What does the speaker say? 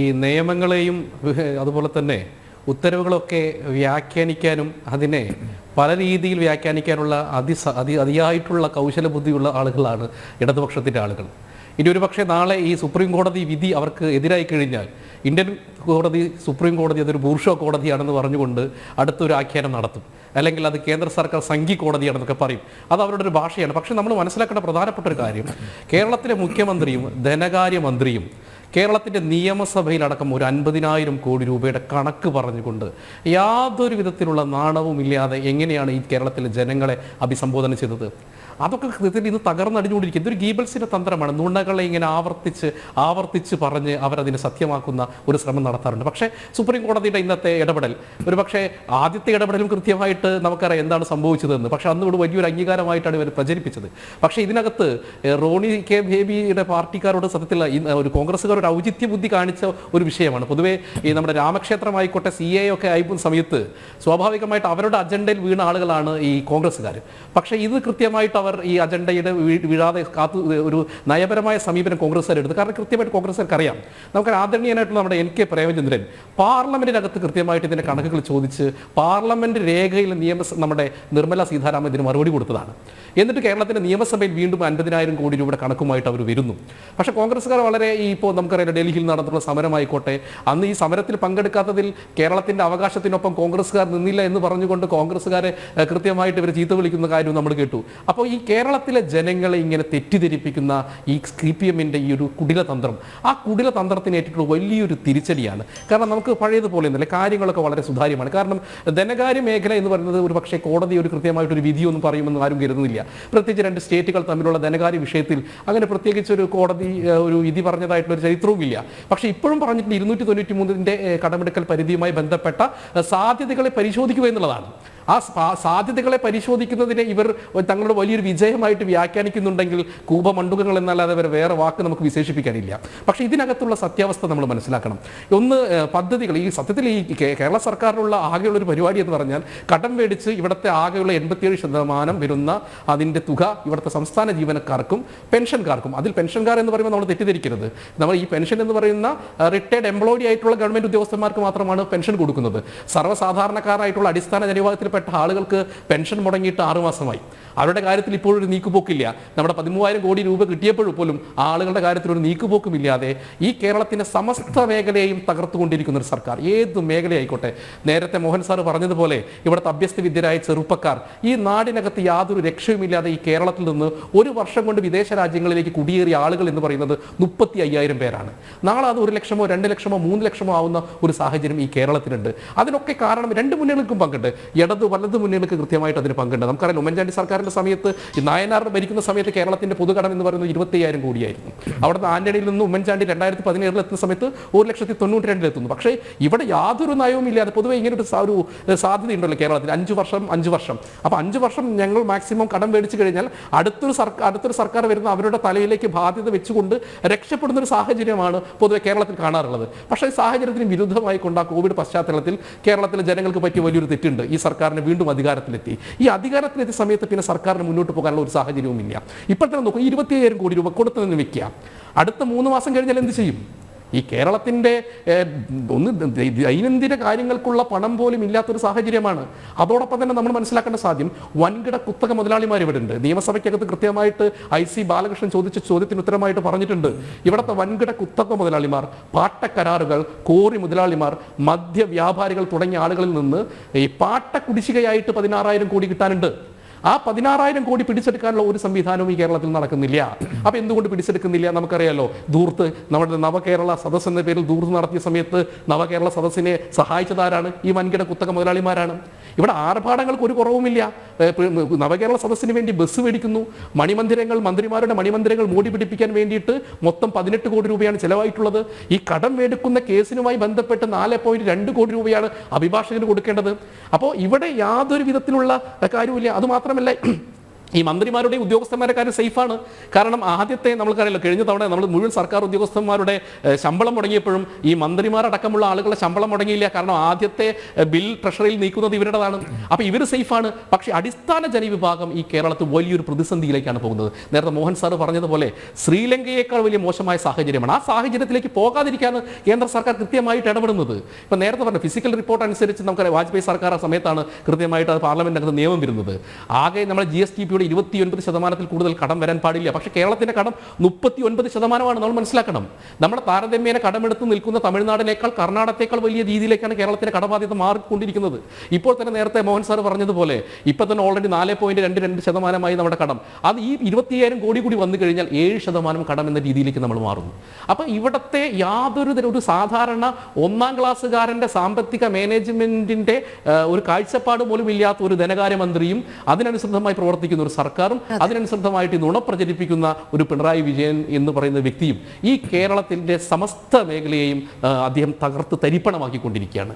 ഈ നിയമങ്ങളെയും അതുപോലെ തന്നെ ഉത്തരവുകളൊക്കെ വ്യാഖ്യാനിക്കാനും അതിനെ പല രീതിയിൽ വ്യാഖ്യാനിക്കാനുള്ള അതിയായിട്ടുള്ള കൗശല ബുദ്ധിയുള്ള ആളുകളാണ് ഇടതുപക്ഷത്തിൻ്റെ ആളുകൾ. ഇനി ഒരു പക്ഷേ നാളെ ഈ സുപ്രീം കോടതി വിധി അവർക്ക് എതിരായി കഴിഞ്ഞാൽ ഇന്ത്യൻ കോടതി സുപ്രീം കോടതി അതൊരു ബൂർഷോ കോടതിയാണെന്ന് പറഞ്ഞുകൊണ്ട് അടുത്തൊരു ആഖ്യാനം നടത്തും. അല്ലെങ്കിൽ അത് കേന്ദ്ര സർക്കാർ സംഘി കോടതിയാണെന്നൊക്കെ പറയും. അത് അവരുടെ ഒരു ഭാഷയാണ്. പക്ഷേ നമ്മൾ മനസ്സിലാക്കേണ്ട പ്രധാനപ്പെട്ട ഒരു കാര്യം, കേരളത്തിലെ മുഖ്യമന്ത്രിയും ധനകാര്യമന്ത്രിയും കേരളത്തിൻ്റെ നിയമസഭയിലടക്കം ഒരു 50,000 കോടി രൂപയുടെ കണക്ക് പറഞ്ഞുകൊണ്ട് യാതൊരു വിധത്തിലുള്ള നാണവുമില്ലാതെ എങ്ങനെയാണ് ഈ കേരളത്തിലെ ജനങ്ങളെ അഭിസംബോധന ചെയ്തത്? അതൊക്കെ കൃത്യത്തിൽ ഇത് തകർന്നടിഞ്ഞുകൊണ്ടിരിക്കും. ഇതൊരു ഗീബൽസിൻ്റെ തന്ത്രമാണ്. നുണകളെ ഇങ്ങനെ ആവർത്തിച്ച് പറഞ്ഞ് അവരതിനെ സത്യമാക്കുന്ന ഒരു ശ്രമം നടത്താറുണ്ട്. പക്ഷേ സുപ്രീം കോടതിയുടെ ഇന്നത്തെ ഇടപെടൽ ഒരു പക്ഷേ ആദ്യത്തെ ഇടപെടലും കൃത്യമായിട്ട് നമുക്കറിയാം എന്താണ് സംഭവിച്ചതെന്ന്. പക്ഷേ അന്നുകൂടി വലിയൊരു അംഗീകാരമായിട്ടാണ് ഇവർ പ്രചരിപ്പിച്ചത്. പക്ഷേ ഇതിനകത്ത് റോണി കെ ബേബിയുടെ പാർട്ടിക്കാരോട് സത്യത്തിൽ ഒരു കോൺഗ്രസ്സുകാർ ഒരു ഔചിത്യ ബുദ്ധി കാണിച്ച ഒരു വിഷയമാണ്. പൊതുവേ ഈ നമ്മുടെ രാമക്ഷേത്രമായിക്കോട്ടെ CAA ഒക്കെ ആയിപ്പോകുന്ന സമയത്ത് സ്വാഭാവികമായിട്ട് അവരുടെ അജണ്ടയിൽ വീണ ആളുകളാണ് ഈ കോൺഗ്രസ്സുകാർ. പക്ഷേ ഇത് കൃത്യമായിട്ട് അവർ ഈ അജണ്ടയുടെ വീഴാതെ ഒരു നയപരമായ സമീപനം കോൺഗ്രസ്സുകാർ എടുത്തു. കാരണം കൃത്യമായിട്ട് കോൺഗ്രസ്സുകാർക്ക് അറിയാം. നമുക്ക് ആദരണീയനായിട്ടുള്ള നമ്മുടെ NK പ്രേമചന്ദ്രൻ പാർലമെന്റിനകത്ത് കൃത്യമായിട്ട് ഇതിൻ്റെ കണക്കുകൾ ചോദിച്ച് പാർലമെന്റ് രേഖയിൽ നമ്മുടെ നിർമ്മല സീതാരാമൻ ഇതിന് മറുപടി കൊടുത്തതാണ്. എന്നിട്ട് കേരളത്തിൻ്റെ നിയമസഭയിൽ വീണ്ടും 50,000 കോടി രൂപയുടെ കണക്കുമായിട്ട് അവർ വരുന്നു. പക്ഷേ കോൺഗ്രസ്സുകാർ വളരെ ഇപ്പോൾ നമുക്കറിയാം ഡൽഹിയിൽ നടന്നിട്ടുള്ള സമരമായിക്കോട്ടെ, അന്ന് ഈ സമരത്തിൽ പങ്കെടുക്കാത്തതിൽ കേരളത്തിൻ്റെ അവകാശത്തിനൊപ്പം കോൺഗ്രസ്സുകാർ നിന്നില്ല എന്ന് പറഞ്ഞുകൊണ്ട് കോൺഗ്രസ്സുകാരെ കൃത്യമായിട്ട് ഇവർ ചീത്ത വിളിക്കുന്ന കാര്യവും നമ്മൾ കേട്ടു. അപ്പോൾ ഈ കേരളത്തിലെ ജനങ്ങളെ ഇങ്ങനെ തെറ്റിദ്ധരിപ്പിക്കുന്ന ഈ CPM-ൻ്റെ ഈ ഒരു കുടിലതന്ത്രം, ആ കുടിലതന്ത്രത്തിനേറ്റിട്ടുള്ള വലിയൊരു തിരിച്ചടിയാണ്. കാരണം നമുക്ക് പഴയതുപോലെ ഒന്നുമില്ല, കാര്യങ്ങളൊക്കെ വളരെ സുതാര്യമാണ്. കാരണം ധനകാര്യ മേഖല എന്ന് പറയുന്നത് ഒരു പക്ഷേ കോടതി ഒരു കൃത്യമായിട്ടൊരു വിധിയൊന്നും പറയുമെന്ന് ആരും കരുതുന്നില്ല. പ്രത്യേകിച്ച് 2 സ്റ്റേറ്റുകൾ തമ്മിലുള്ള ധനകാര്യ വിഷയത്തിൽ അങ്ങനെ പ്രത്യേകിച്ച് ഒരു കോടതി ഒരു വിധി പറഞ്ഞതായിട്ടുള്ള ഒരു ചരിത്രവുമില്ല. പക്ഷേ ഇപ്പോഴും പറഞ്ഞിട്ടുണ്ട് 293-ന്റെ കടമെടുക്കൽ പരിധിയുമായി ബന്ധപ്പെട്ട സാധ്യതകളെ പരിശോധിക്കുക എന്നുള്ളതാണ്. ആ സാധ്യതകളെ പരിശോധിക്കുന്നതിനെ ഇവർ തങ്ങളുടെ വലിയൊരു വിജയമായിട്ട് വ്യാഖ്യാനിക്കുന്നുണ്ടെങ്കിൽ കൂപമണ്ടുകങ്ങൾ എന്നല്ലാതെ വേറെ വാക്ക് നമുക്ക് വിശേഷിപ്പിക്കാനില്ല. പക്ഷേ ഇതിനകത്തുള്ള സത്യാവസ്ഥ നമ്മൾ മനസ്സിലാക്കണം. ഒന്ന്, പദ്ധതികൾ ഈ സത്യത്തിൽ ഈ കേരള സർക്കാരിനുള്ള ആകെയുള്ളൊരു പരിപാടി എന്ന് പറഞ്ഞാൽ കടം മേടിച്ച് ഇവിടുത്തെ ആകെയുള്ള 87% വരുന്ന അതിൻ്റെ തുക ഇവിടുത്തെ സംസ്ഥാന ജീവനക്കാർക്കും പെൻഷൻകാർക്കും, അതിൽ പെൻഷൻകാർ എന്ന് പറയുമ്പോൾ നമ്മൾ തെറ്റിദ്ധരിക്കരുത്, നമ്മൾ ഈ പെൻഷൻ എന്ന് പറയുന്ന റിട്ടയർഡ് എംപ്ലോയി ആയിട്ടുള്ള ഗവൺമെൻറ് ഉദ്യോഗസ്ഥന്മാർക്ക് മാത്രമാണ് പെൻഷൻ കൊടുക്കുന്നത്. സർവ്വസാധാരണക്കാരായിട്ടുള്ള അടിസ്ഥാന ജനവിഭാഗത്തിൽ ആളുകൾക്ക് പെൻഷൻ മുടങ്ങിയിട്ട് 6 മാസമായി. അവരുടെ കാര്യത്തിൽ ഇപ്പോഴൊരു നീക്കുപോക്കില്ല. നമ്മുടെ 13,000 കോടി രൂപ കിട്ടിയപ്പോഴും പോലും ആളുകളുടെ കാര്യത്തിൽ ഒരു നീക്കുപോക്കുമില്ലാതെ ഈ കേരളത്തിൻ്റെ സമസ്ത മേഖലയെയും തകർത്തുകൊണ്ടിരിക്കുന്ന ഒരു സർക്കാർ, ഏത് മേഖലയായിക്കോട്ടെ. നേരത്തെ മോഹൻ സാർ പറഞ്ഞതുപോലെ ഇവിടുത്തെ അഭ്യസ്തവിദ്യരായ ചെറുപ്പക്കാർ ഈ നാടിനകത്ത് യാതൊരു രക്ഷയുമില്ലാതെ ഈ കേരളത്തിൽ നിന്ന് ഒരു വർഷം കൊണ്ട് വിദേശ രാജ്യങ്ങളിലേക്ക് കുടിയേറിയ ആളുകൾ എന്ന് പറയുന്നത് 35,000 പേരാണ്. നാളെ അത് 1 ലക്ഷമോ 2 ലക്ഷമോ 3 ലക്ഷമോ ആവുന്ന ഒരു സാഹചര്യം ഈ കേരളത്തിലുണ്ട്. അതിനൊക്കെ കാരണം 2 മുന്നണികൾക്കും പങ്കുണ്ട്. ഇടത് വലത് മുന്നണികൾക്ക് കൃത്യമായിട്ട് അതിന് പങ്കുണ്ട്. നമുക്കറിയാം ഉമ്മൻചാണ്ടി സർക്കാരിൻ്റെ സമയത്ത് നായനാർ ഭരിക്കുന്ന സമയത്ത് കേരളത്തിൻ്റെ പൊതുകടം എന്ന് പറയുന്നത് 27,000 കോടിയായിരുന്നു. അവിടുന്ന് ആന്റണിയിൽ നിന്ന് ഉമ്മൻചാണ്ടി 2017 എത്തുന്ന സമയത്ത് 1,92,000 എത്തുന്നു. പക്ഷേ ഇവിടെ യാതൊരു നയവും ഇല്ലാതെ പൊതുവെ ഇങ്ങനെ ഒരു സാധ്യതയുണ്ടല്ലോ കേരളത്തിൽ 5 വർഷം. അപ്പോൾ 5 വർഷം ഞങ്ങൾ മാക്സിമം കടം മേടിച്ചു കഴിഞ്ഞാൽ അടുത്തൊരു സർക്കാർ വരുന്ന അവരുടെ തലയിലേക്ക് ബാധ്യത വെച്ചുകൊണ്ട് രക്ഷപ്പെടുന്ന ഒരു സാഹചര്യമാണ് പൊതുവെ കേരളത്തിൽ കാണാറുള്ളത്. പക്ഷേ ഈ സാഹചര്യത്തിന് വിരുദ്ധമായി കൊണ്ട് ആ കോവിഡ് പശ്ചാത്തലത്തിൽ കേരളത്തിലെ ജനങ്ങൾക്ക് പറ്റിയ വലിയൊരു തെറ്റുണ്ട്. ഈ സർക്കാരിന് വീണ്ടും അധികാരത്തിലെത്തി. ഈ അധികാരത്തിലെത്തിയ സമയത്ത് പിന്നെ സർക്കാരിന് മുന്നോട്ട് പോകാനുള്ള ഒരു സാഹചര്യവുമില്ല. ഇപ്പോൾ തന്നെ നോക്കും, 27,000 കോടി രൂപ കൊടുത്തു വെക്കുക. അടുത്ത 3 മാസം കഴിഞ്ഞാൽ എന്ത് ചെയ്യും? ഈ കേരളത്തിൻ്റെ ദൈനംദിന കാര്യങ്ങൾക്കുള്ള പണം പോലും ഇല്ലാത്തൊരു സാഹചര്യമാണ്. അതോടൊപ്പം തന്നെ നമ്മൾ മനസ്സിലാക്കേണ്ട സാധ്യം വൻകിട കുത്തക മുതലാളിമാർ ഇവിടെ ഉണ്ട്. നിയമസഭയ്ക്കകത്ത് കൃത്യമായിട്ട് IC ബാലകൃഷ്ണൻ ചോദിച്ച ചോദ്യത്തിന് ഉത്തരമായിട്ട് പറഞ്ഞിട്ടുണ്ട്. ഇവിടുത്തെ വൻകിട കുത്തക മുതലാളിമാർ, പാട്ടക്കരാറുകൾ, കോറി മുതലാളിമാർ, മദ്യ വ്യാപാരികൾ തുടങ്ങിയ ആളുകളിൽ നിന്ന് ഈ പാട്ട കുടിശ്ശികയായിട്ട് 16,000 കോടി കിട്ടാനുണ്ട്. ആ 16,000 കോടി പിടിച്ചെടുക്കാനുള്ള ഒരു സംവിധാനവും ഈ കേരളത്തിൽ നടക്കുന്നില്ല. അപ്പോൾ എന്തുകൊണ്ട് പിടിച്ചെടുക്കുന്നില്ല? നമുക്കറിയാലോ, ധൂർത്ത്, നമ്മുടെ നവകേരള സദസ്സ് എന്ന പേരിൽ ധൂർത്ത് നടത്തിയ സമയത്ത് നവകേരള സദസ്സിനെ സഹായിച്ചതാരാണ്? ഈ വൻകിട കുത്തക മുതലാളിമാരാണ്. ഇവിടെ ആർഭാടങ്ങൾക്ക് ഒരു കുറവുമില്ല. നവകേരള സദസ്സിന് വേണ്ടി ബസ് മേടിക്കുന്നു. മന്ത്രിമാരുടെ മണിമന്ദിരങ്ങൾ മൂടി പിടിപ്പിക്കാൻ വേണ്ടിയിട്ട് മൊത്തം 18 കോടി രൂപയാണ് ചിലവായിട്ടുള്ളത്. ഈ കടം മേടിക്കുന്ന കേസിനുമായി ബന്ധപ്പെട്ട് 4.2 കോടി രൂപയാണ് അഭിഭാഷകന് കൊടുക്കേണ്ടത്. അപ്പോൾ ഇവിടെ യാതൊരു വിധത്തിലുള്ള കാര്യമില്ല. അതുമാത്രമല്ല, ഈ മന്ത്രിമാരുടെയും ഉദ്യോഗസ്ഥന്മാരുടെ കാര്യം സേഫാണ്. കാരണം ആദ്യത്തെ നമ്മൾക്കറിയാലോ, കഴിഞ്ഞ തവണ നമ്മൾ മുഴുവൻ സർക്കാർ ഉദ്യോഗസ്ഥന്മാരുടെ ശമ്പളം മുടങ്ങിയപ്പോഴും ഈ മന്ത്രിമാരടക്കമുള്ള ആളുകളുടെ ശമ്പളം മുടങ്ങിയില്ല. കാരണം ആദ്യത്തെ ബിൽ ട്രഷറിയിൽ നീക്കുന്നത് ഇവരുടേതാണ്. അപ്പോൾ ഇവർ സേഫാണ്. പക്ഷേ അടിസ്ഥാന ജനവിഭാഗം ഈ കേരളത്തിൽ വലിയൊരു പ്രതിസന്ധിയിലേക്കാണ് പോകുന്നത്. നേരത്തെ മോഹൻ സാർ പറഞ്ഞതുപോലെ ശ്രീലങ്കയേക്കാൾ വലിയ മോശമായ സാഹചര്യമാണ്. ആ സാഹചര്യത്തിലേക്ക് പോകാതിരിക്കാണ് കേന്ദ്ര സർക്കാർ കൃത്യമായിട്ട് ഇടപെടുന്നത്. ഇപ്പം നേരത്തെ പറഞ്ഞ ഫിസിക്കൽ റിപ്പോർട്ട് അനുസരിച്ച് നമുക്കറിയാം, വാജ്പേയി സർക്കാർ ആ സമയത്താണ് കൃത്യമായിട്ട് അത് പാർലമെന്റിനകത്ത് നിയമം വരുന്നത്. ആകെ നമ്മുടെ GSTP 29% കൂടുതൽ കടം വരാൻ പാടില്ല. പക്ഷേ കേരളത്തിന്റെ കടം 39% നമ്മൾ മനസ്സിലാക്കണം. നമ്മുടെ താരതമ്യേന കടമെടുത്ത് നിൽക്കുന്ന തമിഴ്നാടിനേക്കാൾ കർണാടകത്തേക്കാൾ വലിയ രീതിയിലേക്കാണ് കേരളത്തിന്റെ കടബാധ്യത മാറിക്കൊണ്ടിരിക്കുന്നത്. ഇപ്പോൾ തന്നെ നേരത്തെ മോഹൻ സാർ പറഞ്ഞതുപോലെ ഇപ്പം തന്നെ ഓൾറെഡി 4.22% നമ്മുടെ കടം. അത് ഈ 25,000 കോടി കൂടി വന്നു കഴിഞ്ഞാൽ 7% കടം എന്ന രീതിയിലേക്ക് നമ്മൾ മാറുന്നു. അപ്പം ഇവിടുത്തെ യാതൊരു തരം ഒരു സാധാരണ 1ാം ക്ലാസ്സുകാരന്റെ സാമ്പത്തിക മാനേജ്മെന്റിന്റെ ഒരു കാഴ്ചപ്പാട് പോലും ഇല്ലാത്ത ഒരു ധനകാര്യമന്ത്രിയും അതിനനുസൃതമായി പ്രവർത്തിക്കുന്ന ഒരു സർക്കാരും അതിനനുസൃതമായിട്ട് നുണ പ്രചരിപ്പിക്കുന്ന ഒരു പിണറായി വിജയൻ എന്ന് പറയുന്ന വ്യക്തിയും ഈ കേരളത്തിന്റെ സമസ്ത മേഖലയെയും അദ്ദേഹം തകർത്ത് തരിപ്പണമാക്കിക്കൊണ്ടിരിക്കുകയാണ്.